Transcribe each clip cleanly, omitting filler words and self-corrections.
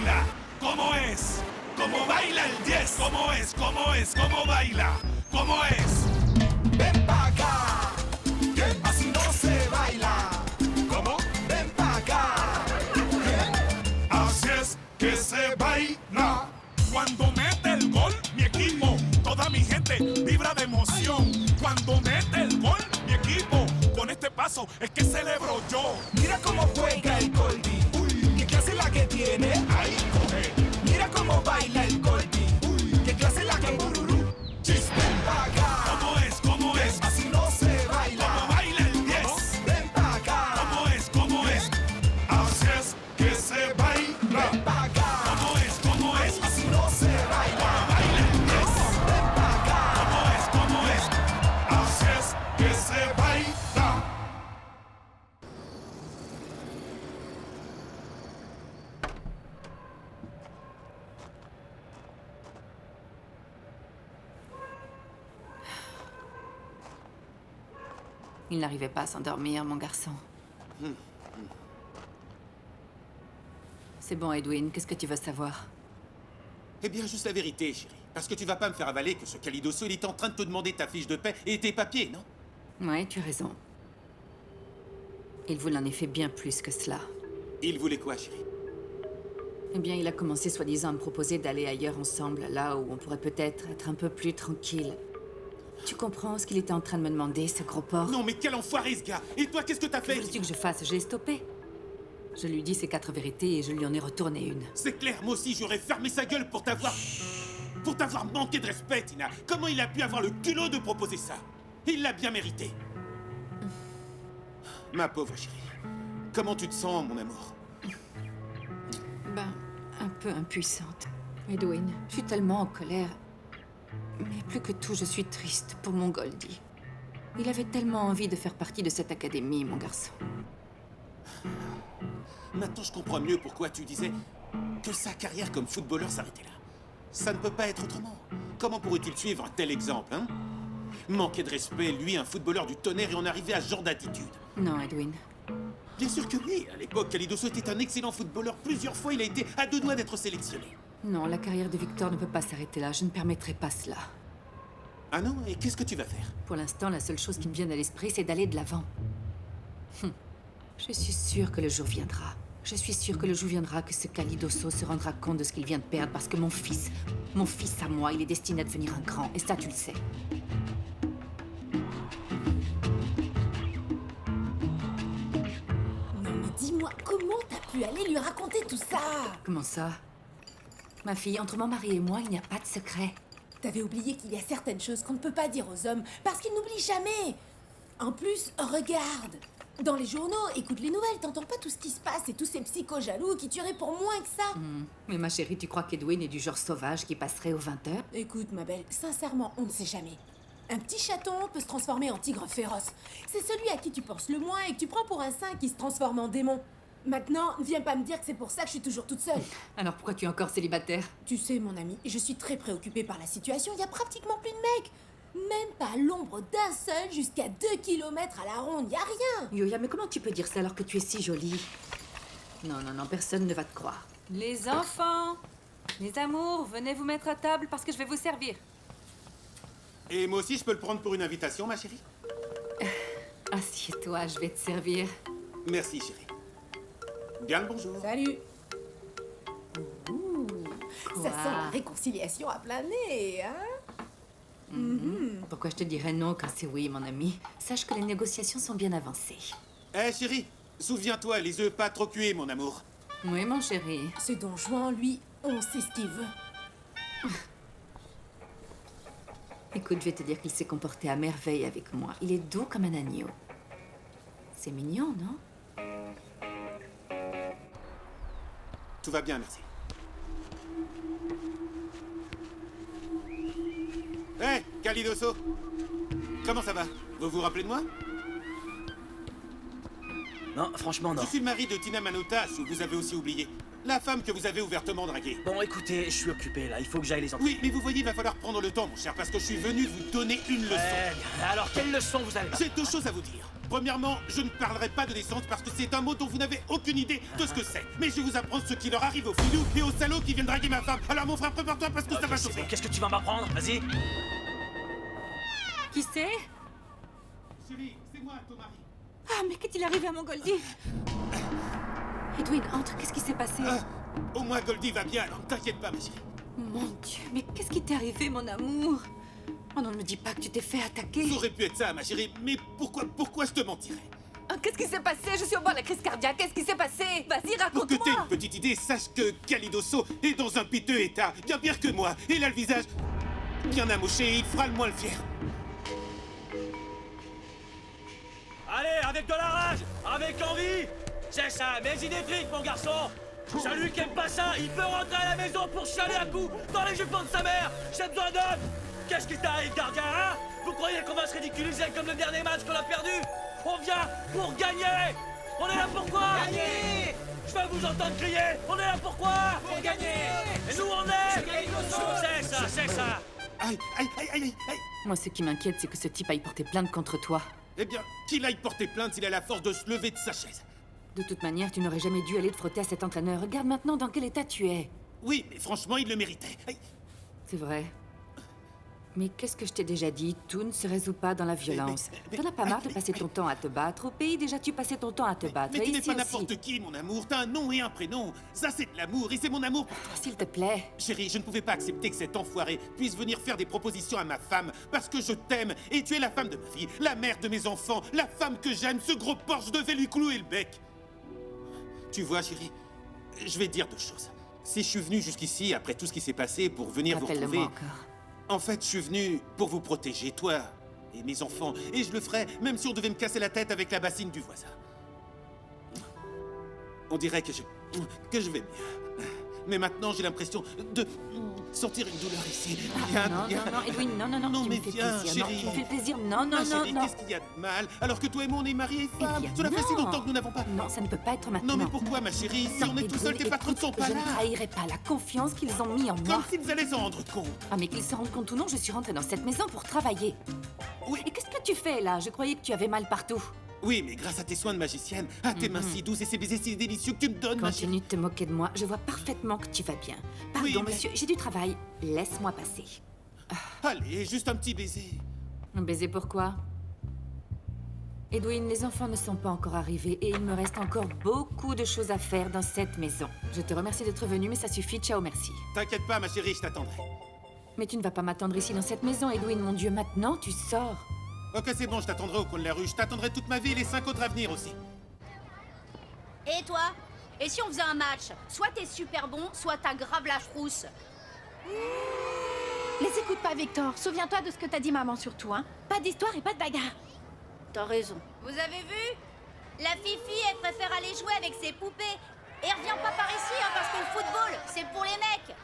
baila? ¿Cómo es? ¿Cómo baila el 10? ¿Cómo es? ¿Cómo es? ¿Cómo baila? ¿Cómo es? Ven pa' acá, que así no se baila. ¿Cómo? Ven pa' acá. Así es que se baila. Cuando mete el gol, mi equipo, toda mi gente vibra de emoción. Cuando mete el gol, mi equipo, con este paso es que celebro yo. Mira cómo juega el Goldie. Uy, qué clase la que tiene. Ahí coge. Mira cómo baila el Goldie. Uy, qué clase la que bururú. Chis, Ven pa' acá. ¿cómo es? ¿Cómo es? Así no se baila. ¿Cómo baila el 10? Ven pa' acá. ¿Cómo es? ¿Cómo es? Así es que se baila. Ven pa' acá. ¿Cómo es? ¿Cómo es? Así no se baila. ¿Cómo baila el 10? Ven pa' acá. ¿Cómo es? ¿Cómo es? Así es que se baila. Il n'arrivait pas à s'endormir, mon garçon. C'est bon, Edwin, qu'est-ce que tu veux savoir? Eh bien, juste la vérité, chérie. Parce que tu vas pas me faire avaler que ce Calidoso, il est en train de te demander ta fiche de paix et tes papiers, non? Ouais, tu as raison. Il voulait en effet bien plus que cela. Il voulait quoi, chérie? Eh bien, il a commencé soi-disant à me proposer d'aller ailleurs ensemble, là où on pourrait peut-être être un peu plus tranquille. Tu comprends ce qu'il était en train de me demander, ce gros porc? Non, mais quel enfoiré, ce gars! Et toi, qu'est-ce que t'as Que fait? veux-tu que je fasse? Je l'ai stoppé. Je lui dis ses 4 vérités et je lui en ai retourné une. C'est clair, moi aussi, j'aurais fermé sa gueule pour t'avoir... Pour t'avoir manqué de respect, Tina. Comment il a pu avoir le culot de proposer ça? Il l'a bien mérité. Ma pauvre chérie. Comment tu te sens, mon amour? Ben, un peu impuissante. Edwin, je suis tellement en colère. Mais plus que tout, je suis triste pour mon Goldie. Il avait tellement envie de faire partie de cette académie, mon garçon. Maintenant, je comprends mieux pourquoi tu disais que sa carrière comme footballeur s'arrêtait là. Ça ne peut pas être autrement. Comment pourrait-il suivre un tel exemple, hein? Manquer de respect, lui, un footballeur du tonnerre, et en arriver à ce genre d'attitude. Non, Edwin. Bien sûr que oui. À l'époque, Calidoso était un excellent footballeur. Plusieurs fois, il a été à 2 doigts d'être sélectionné. Non, la carrière de Victor ne peut pas s'arrêter là. Je ne permettrai pas cela. Ah non? Et qu'est-ce que tu vas faire? Pour l'instant, la seule chose qui me vient à l'esprit, c'est d'aller de l'avant. Je suis sûre que le jour viendra. Je suis sûre que le jour viendra que ce Calidoso se rendra compte de ce qu'il vient de perdre parce que mon fils à moi, il est destiné à devenir un grand. Et ça, tu le sais. Non mais dis-moi, comment t'as pu aller lui raconter tout ça? Comment ça? Ma fille, entre mon mari et moi, il n'y a pas de secret. T'avais oublié qu'il y a certaines choses qu'on ne peut pas dire aux hommes parce qu'ils n'oublient jamais. En plus, regarde. Dans les journaux, écoute les nouvelles, t'entends pas tout ce qui se passe et tous ces psychos jaloux qui tueraient pour moins que ça. Mais ma chérie, tu crois qu'Edwin est du genre sauvage qui passerait aux 20 heures? Écoute ma belle, sincèrement, on ne sait jamais. Un petit chaton peut se transformer en tigre féroce. C'est celui à qui tu penses le moins et que tu prends pour un saint qui se transforme en démon. Maintenant, ne viens pas me dire que c'est pour ça que je suis toujours toute seule. Alors pourquoi tu es encore célibataire? Tu sais, mon ami, je suis très préoccupée par la situation. Il y a pratiquement plus de mecs. Même pas l'ombre d'un seul jusqu'à 2 kilomètres à la ronde. Y a rien. Yoya, mais comment tu peux dire ça alors que tu es si jolie? Non, non, non, personne ne va te croire. Les enfants, les amours, venez vous mettre à table parce que je vais vous servir. Et moi aussi, je peux le prendre pour une invitation, ma chérie? Assieds-toi, je vais te servir. Merci, chérie. Bien le bonjour. Salut. Ouh, ça Quoi? sent la réconciliation à plein nez, hein? Pourquoi je te dirais non quand c'est oui, mon ami? Sache que les négociations sont bien avancées. Eh, chérie, souviens-toi, les œufs pas trop cuits, mon amour. Oui, mon chéri. Ce Don Juan, lui, on sait ce qu'il veut. Écoute, je vais te dire qu'il s'est comporté à merveille avec moi. Il est doux comme un agneau. C'est mignon, non? Tout va bien, merci. Hé, Calidoso! Comment ça va? Vous vous rappelez de moi? Non, franchement, non. Je suis le mari de Tina Manotas, ou vous avez aussi oublié. La femme que vous avez ouvertement draguée. Bon, écoutez, je suis occupé, là. Il faut que j'aille les Oui, mais vous voyez, il va falloir prendre le temps, mon cher, parce que je suis venu vous donner une leçon. Alors, quelle leçon vous avez? J'ai deux choses à vous dire. Premièrement, je ne parlerai pas de naissance parce que c'est un mot dont vous n'avez aucune idée de ce que c'est. Mais je vais vous apprendre ce qui leur arrive aux filous et aux salauds qui viennent draguer ma femme. Alors mon frère, prépare-toi parce que ça va chauffer. Qu'est-ce que tu vas m'apprendre? Vas-y. Qui c'est? Chérie, c'est moi, ton mari. Ah, mais qu'est-il arrivé à mon Goldie? Edwin, entre, qu'est-ce qui s'est passé? Au moins Goldie va bien, alors ne t'inquiète pas, ma chérie. Mon Dieu, mais qu'est-ce qui t'est arrivé, mon amour? Oh non, ne me dis pas que tu t'es fait attaquer. Ça aurait pu être ça, ma chérie, mais pourquoi je te mentirais? Ah, qu'est-ce qui s'est passé? Je suis au bord de la crise cardiaque, qu'est-ce qui s'est passé? Vas-y, Pour que t'aies raconte-moi! une petite idée, sache que Calidoso est dans un piteux état, bien pire que moi. Il a le visage bien amoché et il fera le moins le fier. Allez, avec de la rage, avec envie. C'est ça, mes idées frites, mon garçon. Celui qui aime pas ça, il peut rentrer à la maison pour chialer un coup dans les jupons de sa mère. J'ai besoin d'hommes. Qu'est-ce qui t'arrive, gardien, hein? Vous croyez qu'on va se ridiculiser comme le dernier match qu'on a perdu? On vient pour gagner. On est là pour quoi? Gagner. Je veux vous entendre crier. On est là pour quoi? Pour gagner. Et nous, on est... C'est ça, c'est ça. Aïe, aïe, aïe, aïe, aïe, aïe. Moi, ce qui m'inquiète, c'est que ce type aille porter plainte contre toi. Eh bien, qu'il aille porter plainte s'il a la force de se lever de sa chaise. De toute manière, tu n'aurais jamais dû aller te frotter à cet entraîneur. Regarde maintenant dans quel état tu es. Oui, mais franchement, il le méritait. Aïe. C'est vrai. Mais qu'est-ce que je t'ai déjà dit? Tout ne se résout pas dans la violence. T'en as pas marre de passer ton temps à te battre? Au pays, déjà, tu passais ton temps à te battre. Mais tu Et n'es ici pas aussi. n'importe qui, mon amour. T'as un nom et un prénom. Ça, c'est de l'amour, et c'est mon amour pour toi. S'il te plaît. Chérie, je ne pouvais pas accepter que cet enfoiré puisse venir faire des propositions à ma femme parce que je t'aime et tu es la femme de ma vie, la mère de mes enfants, la femme que j'aime. Ce gros porc, je devais lui clouer le bec. Tu vois, chérie, je vais te dire deux choses. Si je suis venu jusqu'ici, après tout ce qui s'est passé, pour venir vous retrouver... Rappelle-le-moi encore. En fait, je suis venu pour vous protéger, toi et mes enfants. Et je le ferais, même si on devait me casser la tête avec la bassine du voisin. On dirait que je vais mieux. Mais maintenant, j'ai l'impression de sentir une douleur ici. Viens, Non, viens. non, non, Edwin, non, non, non, Non, tu mais me fais viens, plaisir. chérie. Non, tu me fais plaisir. Non, non, Ma non, chérie, non. qu'est-ce qu'il y a de mal? Alors que toi et moi, on est mariés et femmes. Eh bien, Cela fait si non. longtemps que nous n'avons pas... Non, ça ne peut pas être maintenant. Non, mais pourquoi, ma chérie? Si Non, on est tout Edwin, seul, tes patrons ne sont écoute, pas je là. ne trahirai pas la confiance qu'ils ont mis en moi. Comme s'ils allaient s'en rendre compte. Ah, mais qu'ils se rendent compte ou non, je suis rentrée dans cette maison pour travailler. Oui. Et qu'est-ce que tu fais là? Je croyais que tu avais mal partout. Oui, mais grâce à tes soins de magicienne, à tes mains si douces et ces baisers si délicieux que tu me donnes, ma chérie. Continue de te moquer de moi. Je vois parfaitement que tu vas bien. Pardon, Oui, mais- monsieur, j'ai du travail. Laisse-moi passer. Allez, juste un petit baiser. Un baiser pourquoi? Edwin, les enfants ne sont pas encore arrivés et il me reste encore beaucoup de choses à faire dans cette maison. Je te remercie d'être venu, mais ça suffit. Ciao, merci. T'inquiète pas, ma chérie, je t'attendrai. Mais tu ne vas pas m'attendre ici dans cette maison, Edwin, mon Dieu. Maintenant, tu sors. Ok, c'est bon, je t'attendrai au coin de la rue. Je t'attendrai toute ma vie et les 5 autres à venir aussi. Et toi? Et si on faisait un match? Soit t'es super bon, soit t'as grave la frousse. Les écoute pas, Victor. Souviens-toi de ce que t'as dit maman surtout, hein. Pas d'histoire et pas de bagarre. T'as raison. Vous avez vu? La Fifi, elle préfère aller jouer avec ses poupées. Et elle revient pas par ici, hein, parce que le football, c'est pour les mecs.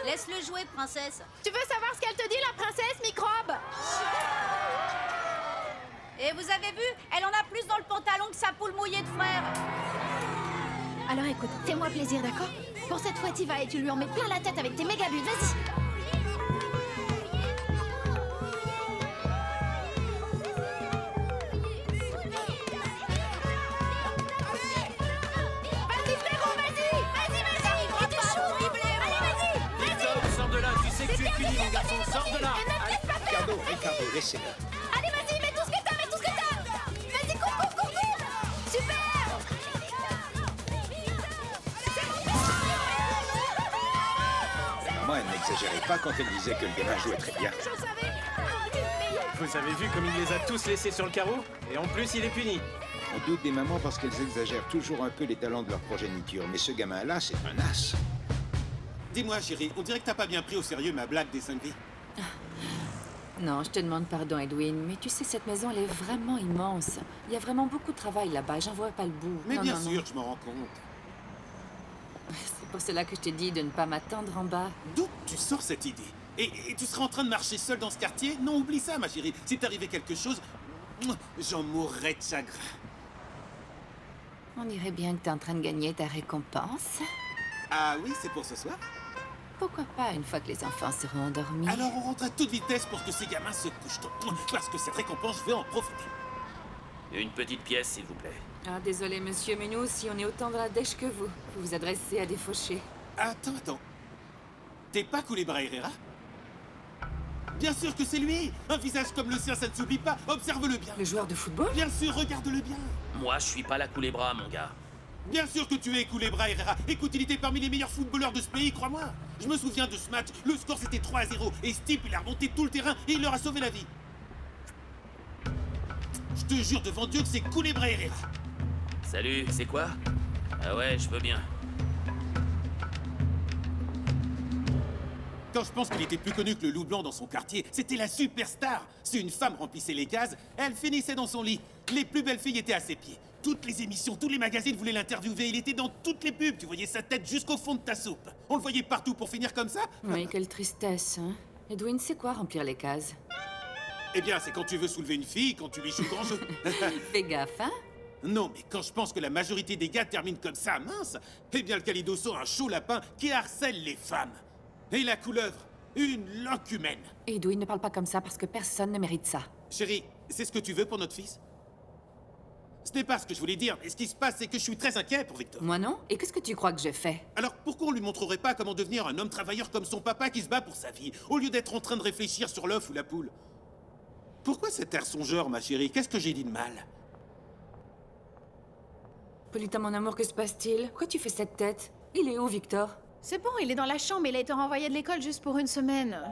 Laisse-le jouer, princesse. Tu veux savoir ce qu'elle te dit, la princesse microbe? Et vous avez vu? Elle en a plus dans le pantalon que sa poule mouillée de frère. Alors écoute, fais-moi plaisir, d'accord? Pour cette fois, t'y vas et tu lui en mets plein la tête avec tes méga buts, vas-y. Vas-y, frérot, vas-y! Vas-y, vas-y! Il est chaud! Allez, vas-y! Victor, sors de là. Tu sais que tu es puni, mon garçon. Sors de là. Et ne te laisse pas faire! Ricardo, laissez-le. Allez, vas-y, mets tout ce que t'as, mets tout ce que t'as! Vas-y, cours, cours, cours, cours! Super! Maman, elle n'exagérait pas quand elle disait que le gamin jouait très bien. Je le savais! Vous avez vu comme il les a tous laissés sur le carreau? Et en plus, il est puni. On doute des mamans parce qu'elles exagèrent toujours un peu les talents de leur progéniture. Mais ce gamin-là, c'est un as. Dis-moi, chérie, on dirait que t'as pas bien pris au sérieux ma blague des 5 vies. Non, je te demande pardon, Edwin, mais tu sais, cette maison, elle est vraiment immense. Il y a vraiment beaucoup de travail là-bas, j'en vois pas le bout. Mais Non, bien non, non. sûr, je m'en rends compte. C'est pour cela que je t'ai dit de ne pas m'attendre en bas. D'où tu sors cette idée et tu serais en train de marcher seul dans ce quartier? Non, oublie ça, ma chérie. Si t'arrivait quelque chose, j'en mourrais de chagrin. On dirait bien que t'es en train de gagner ta récompense. Ah oui, c'est pour ce soir? Pourquoi pas une fois que les enfants seront endormis? Alors on rentre à toute vitesse pour que ces gamins se couchent tôt. Parce que cette récompense, je vais en profiter. Une petite pièce, s'il vous plaît. Ah, désolé, monsieur, mais nous aussi, on est autant dans la dèche que vous. Vous vous adressez à des fauchés. Attends. T'es pas Culebra Herrera? Bien sûr que c'est lui! Un visage comme le sien, ça ne s'oublie pas. Observe-le bien. Le joueur de football? Bien sûr, regarde-le bien. Moi, je suis pas la Culebra, mon gars. Bien sûr que tu es Culebra Herrera. Écoute, il était parmi les meilleurs footballeurs de ce pays, crois-moi. Je me souviens de ce match. Le score, c'était 3-0. Et Stipe, il a remonté tout le terrain et il leur a sauvé la vie. Je te jure devant Dieu que c'est Culebra Herrera. Salut, c'est quoi? Ah ouais, je veux bien. Quand je pense qu'il était plus connu que le loup blanc dans son quartier, c'était la superstar. Si une femme remplissait les cases, elle finissait dans son lit. Les plus belles filles étaient à ses pieds. Toutes les émissions, tous les magazines voulaient l'interviewer. Il était dans toutes les pubs. Tu voyais sa tête jusqu'au fond de ta soupe. On le voyait partout pour finir comme ça. Oui, quelle tristesse, hein. Edwin, c'est quoi remplir les cases? Eh bien, c'est quand tu veux soulever une fille, quand tu lui joues grand jeu. Fais gaffe, hein. Non, mais quand je pense que la majorité des gars terminent comme ça, mince, eh bien, le Calidoso a un chaud lapin qui harcèle les femmes. Et la couleuvre, une loncumène. Edwin, ne parle pas comme ça parce que personne ne mérite ça. Chérie, c'est ce que tu veux pour notre fils? Ce n'est pas ce que je voulais dire, mais ce qui se passe, c'est que je suis très inquiet pour Victor. Moi non? Et qu'est-ce que tu crois que j'ai fait? Alors pourquoi on lui montrerait pas comment devenir un homme travailleur comme son papa qui se bat pour sa vie, au lieu d'être en train de réfléchir sur l'œuf ou la poule? Pourquoi cet air songeur, ma chérie? Qu'est-ce que j'ai dit de mal? Polita, mon amour, que se passe-t-il? Pourquoi tu fais cette tête? Il est où, Victor? C'est bon, il est dans la chambre, il a été renvoyé de l'école juste pour une semaine.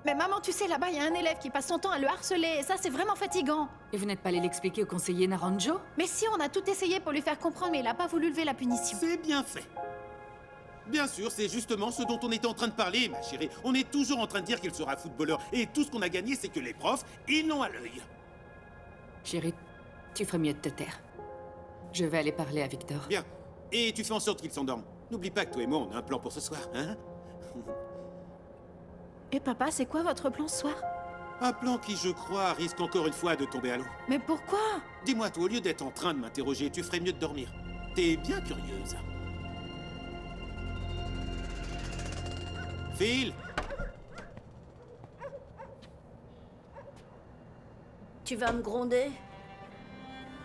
Mais maman, tu sais, là-bas, il y a un élève qui passe son temps à le harceler, et ça, c'est vraiment fatigant. Et vous n'êtes pas allé l'expliquer au conseiller Naranjo? Mais si, on a tout essayé pour lui faire comprendre, mais il a pas voulu lever la punition. C'est bien fait. Bien sûr, c'est justement ce dont on était en train de parler, ma chérie. On est toujours en train de dire qu'il sera footballeur, et tout ce qu'on a gagné, c'est que les profs, ils l'ont à l'œil. Chérie, tu ferais mieux de te taire. Je vais aller parler à Victor. Bien. Et tu fais en sorte qu'il s'endorme. N'oublie pas que toi et moi, on a un plan pour ce soir, hein? Et papa, c'est quoi votre plan ce soir? Un plan qui, je crois, risque encore une fois de tomber à l'eau. Mais pourquoi? Dis-moi, toi, au lieu d'être en train de m'interroger, tu ferais mieux de dormir. T'es bien curieuse. Phil! Tu vas me gronder?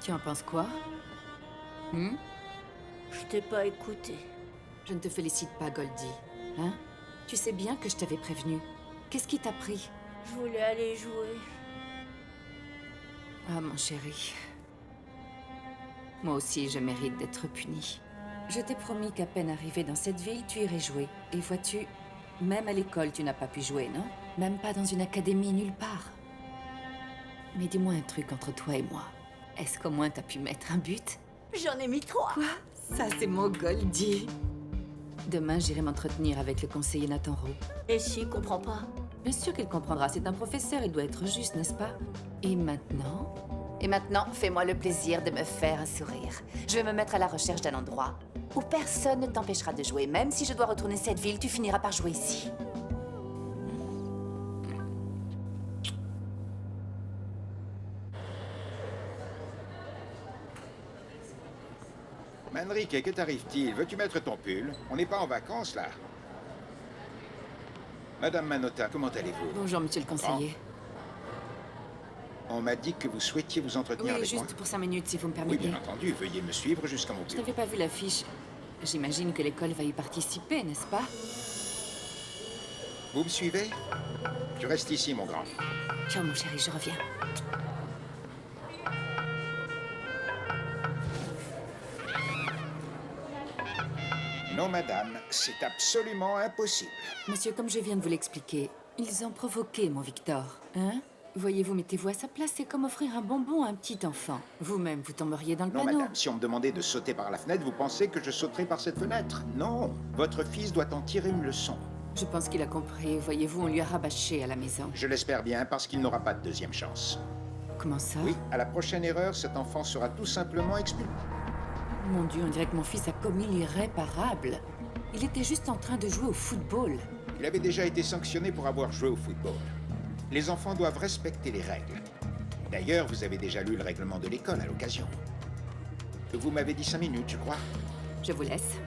Tu en penses quoi? Je t'ai pas écouté. Je ne te félicite pas, Goldie. Hein? Tu sais bien que je t'avais prévenu. Qu'est-ce qui t'a pris? Je voulais aller jouer. Ah, mon chéri. Moi aussi, je mérite d'être punie. Je t'ai promis qu'à peine arrivé dans cette ville, tu irais jouer. Et vois-tu, même à l'école, tu n'as pas pu jouer, non? Même pas dans une académie, nulle part. Mais dis-moi un truc entre toi et moi. Est-ce qu'au moins t'as pu mettre un but? J'en ai mis 3. Quoi? Ça, c'est mon Goldie. Demain, j'irai m'entretenir avec le conseiller Nathan Rowe. Et s'il comprend pas? Bien sûr qu'il comprendra, c'est un professeur, il doit être juste, n'est-ce pas? Et maintenant, fais-moi le plaisir de me faire un sourire. Je vais me mettre à la recherche d'un endroit où personne ne t'empêchera de jouer. Même si je dois retourner cette ville, tu finiras par jouer ici. Manrique, que t'arrive-t-il? Veux-tu mettre ton pull? On n'est pas en vacances, là. Madame Manotta, comment allez-vous? Bonjour, monsieur le conseiller. On m'a dit que vous souhaitiez vous entretenir Oui, avec moi. juste pour 5 minutes, si vous me Oui, permettez. bien entendu. Veuillez me suivre jusqu'à mon Je bureau. n'avais pas vu l'affiche. J'imagine que l'école va y participer, n'est-ce pas? Vous me suivez? Tu restes ici, mon grand. Ciao, mon chéri, je reviens. Non, madame, c'est absolument impossible. Monsieur, comme je viens de vous l'expliquer, ils ont provoqué mon Victor, hein? Voyez-vous, mettez-vous à sa place, c'est comme offrir un bonbon à un petit enfant. Vous-même, vous tomberiez dans le Non, panneau. madame, si on me demandait de sauter par la fenêtre, vous pensez que je sauterais par cette fenêtre? Non, votre fils doit en tirer une leçon. Je pense qu'il a compris. Voyez-vous, on lui a rabâché à la maison. Je l'espère bien, parce qu'il n'aura pas de deuxième chance. Comment ça? Oui, à la prochaine erreur, cet enfant sera tout simplement expulsé. Mon Dieu, on dirait que mon fils a commis l'irréparable. Il était juste en train de jouer au football. Il avait déjà été sanctionné pour avoir joué au football. Les enfants doivent respecter les règles. D'ailleurs, vous avez déjà lu le règlement de l'école à l'occasion. Vous m'avez dit 5 minutes, je crois. Je vous laisse.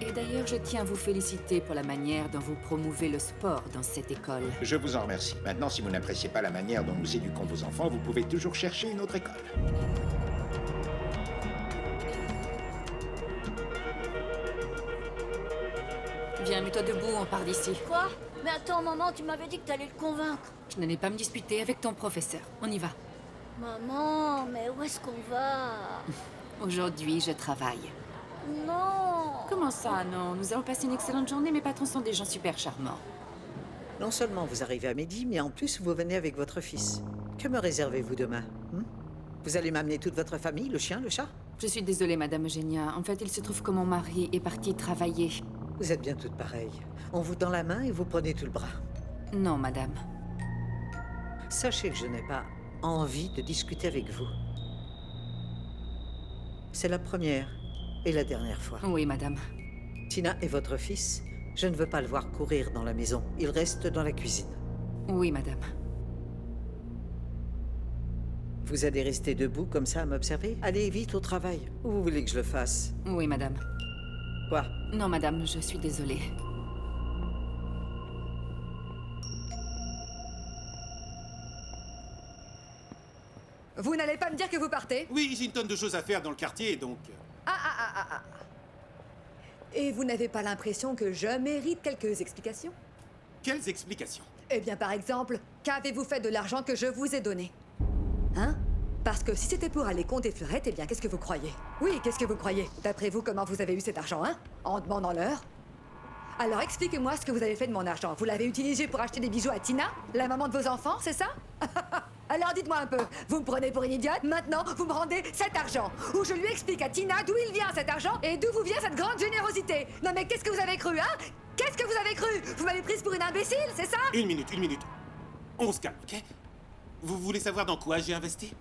Et d'ailleurs, je tiens à vous féliciter pour la manière dont vous promouvez le sport dans cette école. Je vous en remercie. Maintenant, si vous n'appréciez pas la manière dont nous éduquons vos enfants, vous pouvez toujours chercher une autre école. Viens, mets-toi debout, on part d'ici. Quoi? Mais attends, maman, tu m'avais dit que t'allais le convaincre. Je n'allais pas me disputer avec ton professeur. On y va. Maman, mais où est-ce qu'on va? Aujourd'hui, je travaille. Non. Comment ça, non? Nous allons passer une excellente journée, mes patrons sont des gens super charmants. Non seulement vous arrivez à midi, mais en plus vous venez avec votre fils. Que me réservez-vous demain? Vous allez m'amener toute votre famille, le chien, le chat? Je suis désolée, Madame Eugénia. En fait, il se trouve que mon mari est parti travailler. Vous êtes bien toutes pareilles. On vous tend la main et vous prenez tout le bras. Non, Madame. Sachez que je n'ai pas envie de discuter avec vous. C'est la première et la dernière fois. Oui, Madame. Tina est votre fils. Je ne veux pas le voir courir dans la maison. Il reste dans la cuisine. Oui, Madame. Vous allez rester debout comme ça à m'observer? Allez vite au travail. Où vous voulez que je le fasse? Oui, Madame. Quoi? Non, Madame, je suis désolée. Vous n'allez pas me dire que vous partez? Oui, j'ai une tonne de choses à faire dans le quartier, donc... Ah. Et vous n'avez pas l'impression que je mérite quelques explications? Quelles explications? Eh bien, par exemple, qu'avez-vous fait de l'argent que je vous ai donné? Hein? Parce que si c'était pour aller compter Fleurette, eh bien, qu'est-ce que vous croyez? Oui, qu'est-ce que vous croyez? D'après vous, comment vous avez eu cet argent, hein? En demandant l'heure? Alors, expliquez-moi ce que vous avez fait de mon argent. Vous l'avez utilisé pour acheter des bijoux à Tina, la maman de vos enfants, c'est ça? Alors, dites-moi un peu, vous me prenez pour une idiote? Maintenant, vous me rendez cet argent. Ou je lui explique à Tina d'où il vient cet argent et d'où vous vient cette grande générosité. Non mais qu'est-ce que vous avez cru, hein? Qu'est-ce que vous avez cru? Vous m'avez prise pour une imbécile, c'est ça? Une minute. On se calme, ok? Vous voulez savoir dans quoi j'ai investi?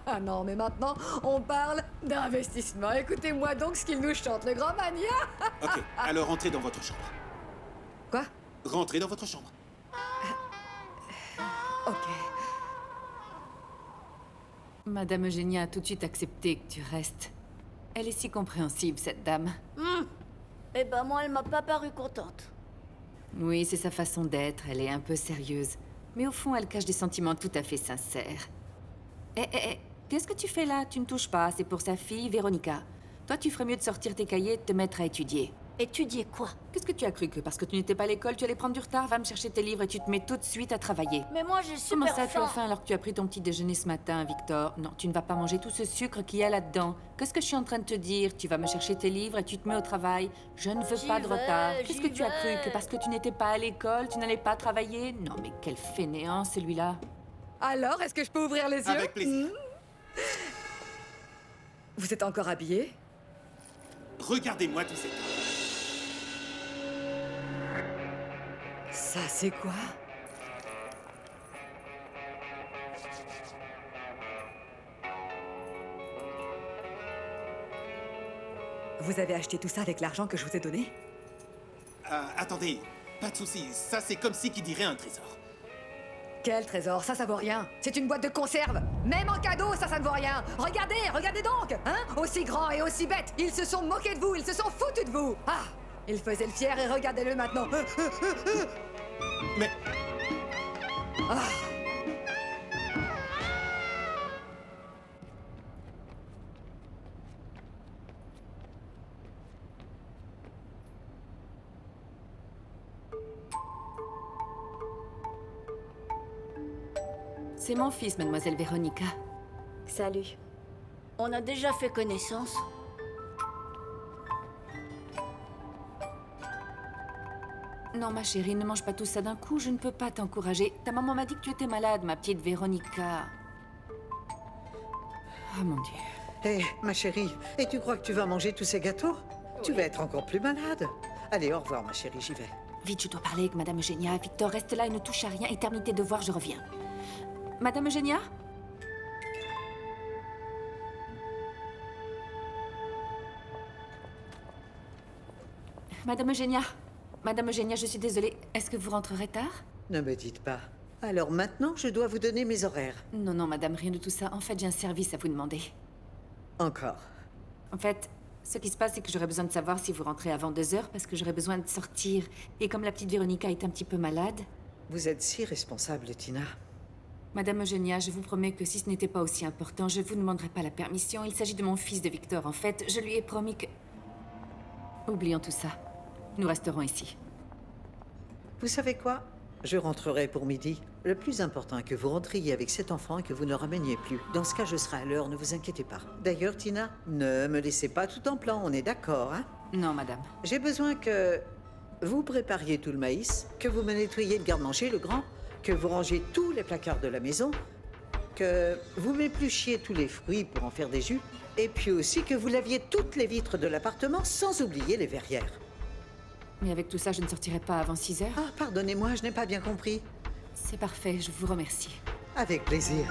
Ah non, mais maintenant, on parle d'investissement. Écoutez-moi donc ce qu'il nous chante, le grand mania. Ok, alors rentrez dans votre chambre. Quoi? Rentrez dans votre chambre. Ok. Madame Eugénia a tout de suite accepté que tu restes. Elle est si compréhensible, cette dame. Eh ben moi, elle m'a pas paru contente. Oui, c'est sa façon d'être, elle est un peu sérieuse. Mais au fond, elle cache des sentiments tout à fait sincères. Qu'est-ce que tu fais là? Tu ne touches pas, c'est pour sa fille, Véronica. Toi, tu ferais mieux de sortir tes cahiers et de te mettre à étudier. Étudier quoi? Qu'est-ce que tu as cru que parce que tu n'étais pas à l'école, tu allais prendre du retard? Va me chercher tes livres et tu te mets tout de suite à travailler. Mais moi, j'ai Comment super ça, tu as faim. faim alors que tu as pris ton petit déjeuner ce matin, Victor? Non, tu ne vas pas manger tout ce sucre qu'il y a là-dedans. Qu'est-ce que je suis en train de te dire? Tu vas me chercher tes livres et tu te mets au travail. Je ne veux J'y pas de vais, retard. Qu'est-ce que j'y tu as cru? vais. Que parce que tu n'étais pas à l'école, tu n'allais pas travailler? Non, mais quel fainéant, celui-là. Alors, est-ce que je peux ouvrir les yeux? Avec plaisir. Vous êtes encore habillé? Regardez-moi tous ces temps. Ça, c'est quoi? Vous avez acheté tout ça avec l'argent que je vous ai donné? Attendez, pas de soucis. Ça, c'est comme si qui dirait un trésor. Quel trésor? Ça vaut rien. C'est une boîte de conserve. Même en cadeau, ça ne vaut rien. Regardez donc, hein? Aussi grand et aussi bête. Ils se sont moqués de vous, ils se sont foutus de vous. Ah! Ils faisaient le fier et regardez-le maintenant. Mais... Ah! C'est mon fils, mademoiselle Véronica. Salut. On a déjà fait connaissance. Non, ma chérie, ne mange pas tout ça d'un coup, je ne peux pas t'encourager. Ta maman m'a dit que tu étais malade, ma petite Véronica. Oh mon Dieu. Hé, ma chérie, et tu crois que tu vas manger tous ces gâteaux? Tu vas être encore plus malade. Allez, au revoir, ma chérie, j'y vais. Vite, je dois parler avec Madame Eugénia. Victor, reste là et ne touche à rien et termine tes devoirs, je reviens. Madame Eugénia? Madame Eugénia? Madame Eugénia, je suis désolée. Est-ce que vous rentrerez tard? Ne me dites pas. Alors maintenant, je dois vous donner mes horaires. Non, non, madame, rien de tout ça. En fait, j'ai un service à vous demander. Encore. En fait, ce qui se passe, c'est que j'aurais besoin de savoir si vous rentrez avant 2 heures, parce que j'aurais besoin de sortir. Et comme la petite Véronica est un petit peu malade... Vous êtes si responsable, Tina. Madame Eugenia, je vous promets que si ce n'était pas aussi important, je vous demanderai pas la permission. Il s'agit de mon fils de Victor. En fait, je lui ai promis que... Oublions tout ça. Nous resterons ici. Vous savez quoi? Je rentrerai pour midi. Le plus important est que vous rentriez avec cet enfant et que vous ne rameniez plus. Dans ce cas, je serai à l'heure, ne vous inquiétez pas. D'ailleurs, Tina, ne me laissez pas tout en plan, on est d'accord, hein? Non, madame. J'ai besoin que vous prépariez tout le maïs, que vous me nettoyiez le garde-manger, le grand, que vous rangiez tous les placards de la maison, que vous m'épluchiez tous les fruits pour en faire des jus, et puis aussi que vous laviez toutes les vitres de l'appartement, sans oublier les verrières. Mais avec tout ça, je ne sortirai pas avant 6 heures. Ah, pardonnez-moi, je n'ai pas bien compris. C'est parfait, je vous remercie. Avec plaisir.